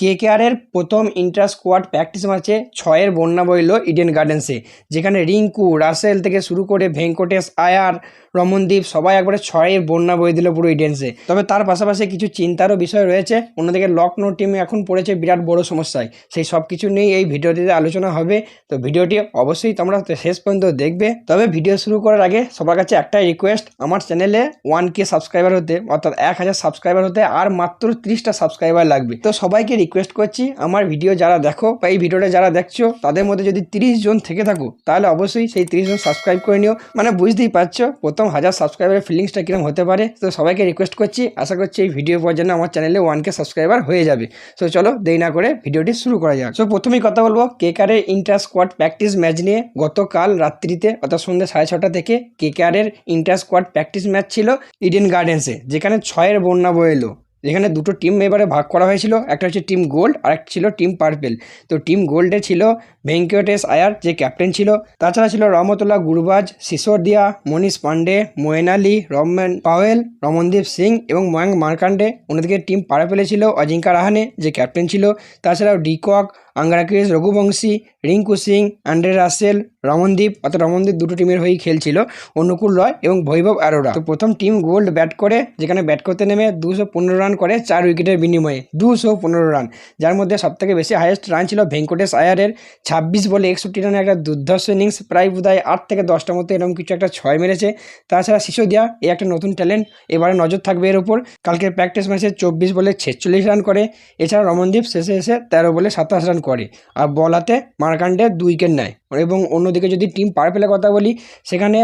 কেকেআরের প্রথম inter squad practice ম্যাচে 6-এর বন্যা বইল ইডেন গার্ডেন্সে, যেখানে রিঙ্কু, রাসেল থেকে শুরু করে ভেঙ্কটেশ আয়ার, রমনদীপ সবাই একবারে 6-এর বন্যা বই দিল পুরো ইডেন্সে। তবে তার পাশাপাশি কিছু চিন্তারও বিষয় রয়েছে। অন্যদিকে লখনৌ টিমে এখন পড়েছে বিরাট বড় সমস্যায়। সেই সব কিছু নিয়েই এই ভিডিওটিতে আলোচনা হবে। তো ভিডিওটি অবশ্যই তোমরা শেষ পর্যন্ত দেখবে। তবে ভিডিও শুরু করার আগে সবার কাছে একটাই রিকোয়েস্ট, আমার চ্যানেলে 1K সাবস্ক্রাইবার হতে, অর্থাৎ 1000 সাবস্ক্রাইবার হতে আর মাত্র 30টা সাবস্ক্রাইবার লাগবে। তো সবাইকে রিকোয়েস্ট করছি, আমার ভিডিও যারা দেখো বা এই ভিডিওটা যারা দেখছো তাদের মধ্যে যদি 30 জন থেকে থাকো তাহলে অবশ্যই সেই 30 জন সাবস্ক্রাইব করে নিও। মানে বুঝতেই পারছো প্রথম 1000 সাবস্ক্রাইবারের ফিলিংসটা কিরকম হতে পারে। তো সবাইকে রিকোয়েস্ট করছি, আশা করছি এই ভিডিও পর জন্য আমার চ্যানেলে 1K সাবস্ক্রাইবার হয়ে যাবে। তো চলো দেরি না করে ভিডিওটি শুরু করা যাক। তো প্রথমেই কথা বলবো কেকেআরের ইন্টার স্কোয়াড প্র্যাকটিস ম্যাচ নিয়ে। গতকাল রাত্রিতে অর্থাৎ সন্ধ্যে 6:30 থেকে কেকেআরের ইন্টার স্কোয়াড প্র্যাকটিস ম্যাচ ছিল ইডেন গার্ডেন্সে, যেখানে 6-এর বন্যা বয়ে এলো। যেখানে দুটো টিম এবারে ভাগ করা হয়েছিল, একটা হচ্ছে টিম গোল্ড আর একটা ছিল টিম পার্পেল। তো টিম গোল্ডে ছিল ভেঙ্কটেশ আয়ার, যে ক্যাপ্টেন ছিল। তাছাড়া ছিল রহমতুল্লাহ গুরবাজ, সিসোদিয়া, মনীষ পান্ডে, মোয়েন আলী, রমন পাওয়েল, রমনদীপ সিং এবং ময়ঙ্ক মার্কান্ডে। অন্যদিকে টিম পার্পেলে ছিল অজিঙ্কা রাহানে, যে ক্যাপ্টেন ছিল। তাছাড়াও ডিকক, আঙ্গারাকিস রঘুবংশী, রিঙ্কু সিং, আন্ড্রে রাসেল, রমনদীপ, অর্থাৎ রমনদীপ দুটো টিমের হয়েই খেলছিল, অনুকূল রয় এবং বৈভব অরোরা। তো প্রথম টিম গোল্ড ব্যাট করে, যেখানে ব্যাট করতে নেমে 215 রান করে 4 উইকেটের বিনিময়ে। 215 রান, যার মধ্যে সবথেকে বেশি হাইয়েস্ট রান ছিল ভেঙ্কটেশ আয়ারের। 26 বলে 61 রানে একটা দুর্ধর্ষ ইনিংস, প্রায় বোধহয় 8 থেকে 10টার মতো এরকম কিছু একটা 6 মেরেছে। তাছাড়া সিসোদিয়া, এই একটা নতুন ট্যালেন্ট, এবারে নজর থাকবে এর ওপর। কালকের প্র্যাকটিস ম্যাচে 24 বলে 46 রান করে। এছাড়া রমনদীপ শেষে এসে 13 বলে 27 রান করে, আর বল হাতে মার্কান্ডে 2 উইকেট নেয়। এবং অন্যদিকে যদি টিম পার্পেলের কথা বলি, সেখানে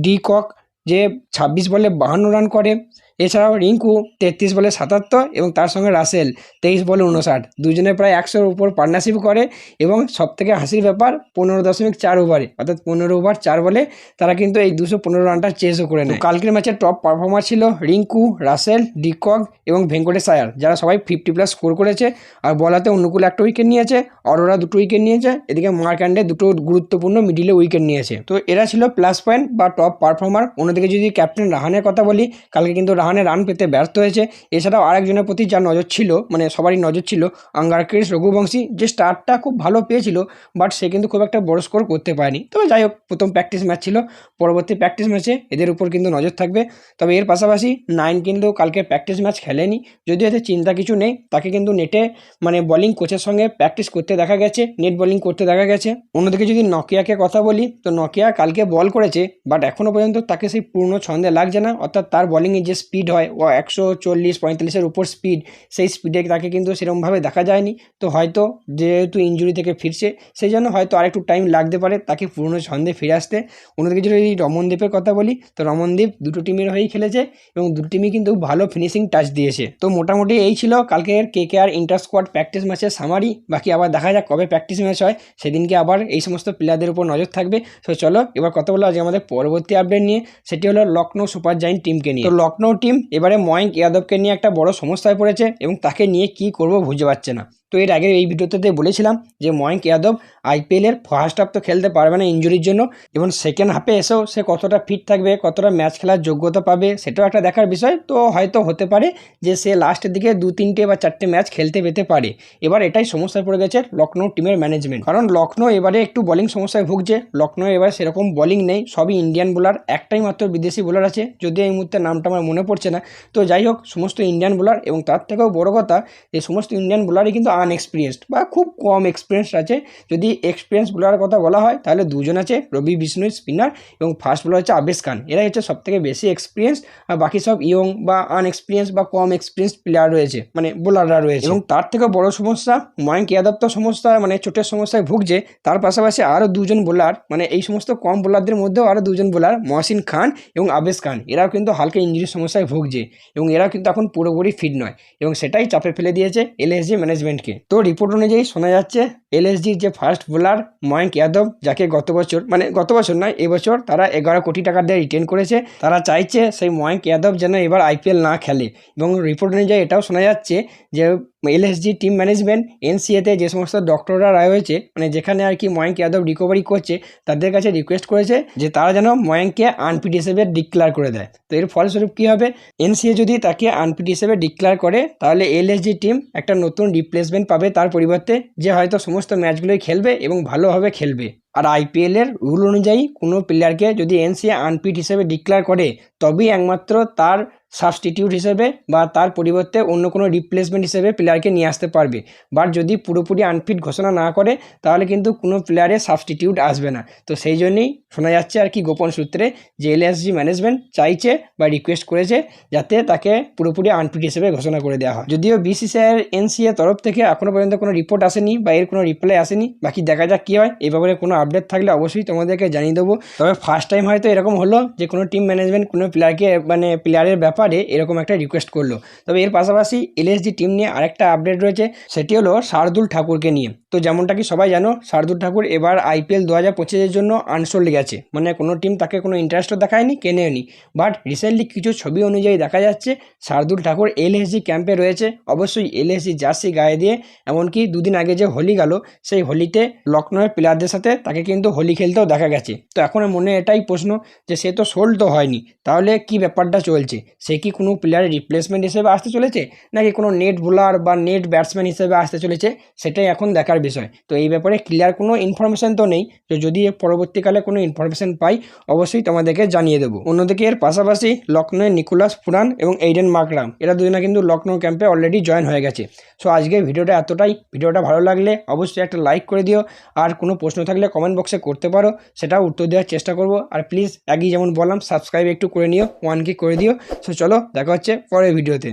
ডিকক, যে 26 বলে 52 রান করে। এছাড়াও রিঙ্কু 33 বলে 77 এবং তার সঙ্গে রাসেল 23 বলে 59। দুজনে প্রায় 100-এর উপর পার্টনারশিপ করে। এবং সবথেকে হাসির ব্যাপার, 15.4 ওভারে, অর্থাৎ 15 ওভার 4 বলে তারা কিন্তু এই 215 রানটা চেসও করে নেয়। কালকের ম্যাচের টপ পারফর্মার ছিল রিঙ্কু, রাসেল, ডিকক এবং ভেঙ্কটেশ আয়ার, যারা সবাই 50+ স্কোর করেছে। আর বলাতে অনুকূল একটা উইকেট নিয়েছে, অরোরা 2টো উইকেট নিয়েছে, এদিকে মার্কান্ডে 2টো গুরুত্বপূর্ণ মিডিলে উইকেট নিয়েছে। তো এরা ছিল প্লাস পয়েন্ট বা টপ পারফর্মার। অন্যদিকে যদি ক্যাপ্টেন রাহানের কথা বলি, কালকে কিন্তু রাহানে রান পেতে ব্যর্থ হয়েছে। এছাড়াও আরেকজনের প্রতি যার নজর ছিল, মানে সবারই নজর ছিল, আঙ্গারকিস রঘুবংশী, যে স্টার্টটা খুব ভালো পেয়েছিল, বাট সে কিন্তু খুব একটা বড় স্কোর করতে পারেনি। তবে যাই হোক, প্রথম প্র্যাকটিস ম্যাচ ছিল, পরবর্তী প্র্যাকটিস ম্যাচে এদের উপর কিন্তু নজর থাকবে। তবে এর পাশাপাশি 9 কিন্তু কালকে প্র্যাকটিস ম্যাচ খেলেনি, যদিও এতে চিন্তা কিছু নেই। তাকে কিন্তু নেটে মানে বোলিং কোচের সঙ্গে প্র্যাকটিস করতে দেখা গেছে, নেট বোলিং করতে দেখা গেছে। অন্যদিকে যদি নকিয়াকে কথা বলি, তো নকিয়া কালকে বল করেছে, বাট এখনও পর্যন্ত তাকে সেই পূর্ণ ছন্দে লাগছে না। অর্থাৎ তার বোলিংয়ের যে স্পিড হয়, ও 140-45-এর উপর স্পিড, সেই স্পিডে তাকে কিন্তু সেরকমভাবে দেখা যায়নি। তো হয়তো যেহেতু ইনজুরি থেকে ফিরছে, সেই জন্য হয়তো আরেকটু টাইম লাগতে পারে তাকে পুরনো ছন্দে ফিরে আসতে। অন্যদিকে যদি রমনদীপের কথা বলি, তো রমনদীপ দুটো টিমের হয়েই খেলেছে এবং দুটো টিমই কিন্তু ভালো ফিনিশিং টাচ দিয়েছে। তো মোটামুটি এই ছিল কালকের কেকেআর ইন্টার স্কোয়াড প্র্যাকটিস ম্যাচের সামারি। বাকি আবার দেখা যাক কবে প্র্যাকটিস ম্যাচ হয়, সেদিনকে আবার এই সমস্ত প্লেয়ারদের উপর নজর থাকবে। তো চলো এবার কথা বলো আজকে আমাদের পরবর্তী আপডেট নিয়ে, সেটি হলো লখনৌ সুপার জায়েন্ট টিমকে নিয়ে। তো লখনৌ টিম এবারে ময়ঙ্ক যাদবকে নিয়ে একটা বড় সমস্যায় পড়েছে এবং তাকে নিয়ে কি করব বুঝতে পারছে না। তো এর আগের এই ভিডিওতে বলেছিলাম যে ময়ঙ্ক যাদব আইপিএলের ফার্স্ট হাফ তো খেলতে পারবে না ইনজুরির জন্য, এবং সেকেন্ড হাফে এসেও সে কতটা ফিট থাকবে, কতটা ম্যাচ খেলার যোগ্যতা পাবে, সেটাও একটা দেখার বিষয়। তো হয়তো হতে পারে যে সে লাস্টের দিকে 2-3টে বা 4টে ম্যাচ খেলতে পেতে পারে। এবার এটাই সমস্যায় পড়ে গেছে লখনৌ টিমের ম্যানেজমেন্ট, কারণ লখনৌ এবারে একটু বোলিং সমস্যায় ভুগছে। লখনৌ এবার সেরকম বোলিং নেই, সবই ইন্ডিয়ান বোলার, একটাই মাত্র বিদেশি বোলার আছে, যদিও এই মুহূর্তে নামটা আমার মনে পড়ছে না। তো যাই হোক, সমস্ত ইন্ডিয়ান বোলার, এবং তার থেকেও বড় কথা এই সমস্ত ইন্ডিয়ান বোলারই কিন্তু আনএক্সপিরিয়েন্সড বা খুব কম এক্সপিরিয়েন্স আছে। যদি এক্সপিরিয়েন্স বোলারের কথা বলা হয় তাহলে দুজন আছে, রবি বিষ্ণুই স্পিনার এবং ফাস্ট বোলার হচ্ছে আবেশ খান। এরাই হচ্ছে সবথেকে বেশি এক্সপিরিয়েন্স, আর বাকি সব ইয়ং বা আনএক্সপিরিয়েন্স বা কম এক্সপিরিয়েন্স প্লেয়ার রয়েছে, মানে বোলাররা রয়েছে। এবং তার থেকে বড় সমস্যা ময়ঙ্ক যাদব তো সমস্যা, মানে চোটের সমস্যায় ভুগছে, তার পাশাপাশি আরও দুজন বোলার, মানে এই সমস্ত কম বোলারদের মধ্যেও আরও দুজন বোলার, মহসিন খান এবং আবেশ খান, এরাও কিন্তু হালকা ইঞ্জুরির সমস্যায় ভুগছে এবং এরাও কিন্তু এখন পুরোপুরি ফিট নয়, এবং সেটাই চাপে ফেলে দিয়েছে এলএসজি ম্যানেজমেন্টকে। তো রিপোর্ট অনুযায়ী শোনা যাচ্ছে এলএসজির যে ফার্স্ট বোলার ময়ঙ্ক যাদব, যাকে গত বছর নয় এবছর তারা 11 কোটি টাকা দিয়ে রিটেন করেছে। তারা চাইছে সেই ময়ঙ্ক যাদব যেন এবার আইপিএল না খেলে, এবং রিপোর্ট অনুযায়ী এটাও শোনা যাচ্ছে যে এলএসজি টিম ম্যানেজমেন্ট এনসিএতে যে সমস্ত ডক্টররা রয়েছে, মানে যেখানে আর কি ময়ঙ্ক যাদব রিকভারি করছে, তাদের কাছে রিকোয়েস্ট করেছে যে তারা যেন ময়ঙ্ককে আনফিট হিসেবে ডিক্লেয়ার করে দেয়। তো এর ফলস্বরূপ কী হবে, এনসিএ যদি তাকে আনফিট হিসেবে ডিক্লেয়ার করে তাহলে এলএসজি টিম একটা নতুন রিপ্লেসমেন্ট পাবে তার পরিবর্তে, যে হয়তো সমস্ত ম্যাচগুলোই খেলবে এবং ভালোভাবে খেলবে। আর আইপিএলের রুল অনুযায়ী কোনো প্লেয়ারকে যদি এনসিএ আনফিট হিসেবে ডিক্লেয়ার করে তবেই একমাত্র তার সাবস্টিটিউট হিসেবে বা তার পরিবর্তে অন্য কোনো রিপ্লেসমেন্ট হিসেবে প্লেয়ারকে নিয়ে আসতে পারবে। বাট যদি পুরোপুরি আনফিট ঘোষণা না করে তাহলে কিন্তু কোনো প্লেয়ারের সাবস্টিটিউট আসবে না। তো সেই জন্যই শোনা যাচ্ছে আর কি গোপন সূত্রে যে এলএসজি ম্যানেজমেন্ট চাইছে বা রিকোয়েস্ট করেছে যাতে তাকে পুরোপুরি আনফিট হিসেবে ঘোষণা করে দেওয়া হয়। যদিও বিসিসিআইয়ের এনসিএ তরফ থেকে এখনও পর্যন্ত কোনো রিপোর্ট আসেনি বা এর কোনো রিপ্লাই আসেনি, বাকি দেখা যাক কী হয়। এই ব্যাপারে কোনো আপডেট থাকলে অবশ্যই তোমাদেরকে জানিয়ে দেবো। তবে ফার্স্ট টাইম হয়তো এরকম হলো যে কোনো টিম ম্যানেজমেন্ট কোনো প্লেয়ারকে মানে প্লেয়ারের ব্যাপারে এরকম একটা রিকোয়েস্ট করলো। তবে এর পাশাপাশি এলএসজি টিম নিয়ে আরেকটা আপডেট রয়েছে, সেটি হলো শার্দুল ঠাকুরকে নিয়ে। তো যেমনটা কি সবাই জানো, শার্দুল ঠাকুর এবার আইপিএল 2025-এর জন্য আনসোল্ড গেছে, মানে কোনো টিম তাকে কোনো ইন্টারেস্টও দেখায়নি, কেনেওনি। বাট রিসেন্টলি কিছু ছবি অনুযায়ী দেখা যাচ্ছে শার্দুল ঠাকুর এলএসজি ক্যাম্পে রয়েছে, অবশ্যই এলএসজি জার্সি গায়ে দিয়ে। এমনকি দুদিন আগে যে হোলি গেল, সেই হোলিতে লখনৌয়ের প্লেয়ারদের সাথে তাকে কিন্তু হোলি খেলতেও দেখা গেছে। তো এখন মনে এটাই প্রশ্ন যে সে তো সোল্ড তো হয়নি, তাহলে কি ব্যাপারটা চলছে? সে কি কোনো প্লেয়ারের রিপ্লেসমেন্ট হিসেবে আসতে চলেছে, নাকি কোনো নেট বোলার বা নেট ব্যাটসম্যান হিসেবে আসতে চলেছে, সেটাই এখন দেখার বিষয়। তো এই ব্যাপারে ক্লিয়ার কোনো ইনফরমেশান তো নেই, তো যদি পরবর্তীকালে কোনো ইনফরমেশান পাই অবশ্যই তোমাদেরকে জানিয়ে দেবো। অন্যদিকে এর পাশাপাশি লখনৌয়ের নিকোলাস পুরান এবং এইডেন মাকরাম, এরা দুজনে কিন্তু লখনৌ ক্যাম্পে অলরেডি জয়েন হয়ে গেছে। সো আজকের ভিডিওটা এতটাই। ভিডিওটা ভালো লাগলে অবশ্যই একটা লাইক করে দিও, আর কোনো প্রশ্ন থাকলে কমেন্ট বক্সে করতে পারো, সেটাও উত্তর দেওয়ার চেষ্টা করব। আর প্লিজ আগেই যেমন বললাম সাবস্ক্রাইব একটু করে নিও, 1K করে দিও। সো চলো দেখা হচ্ছে পরের ভিডিওতে।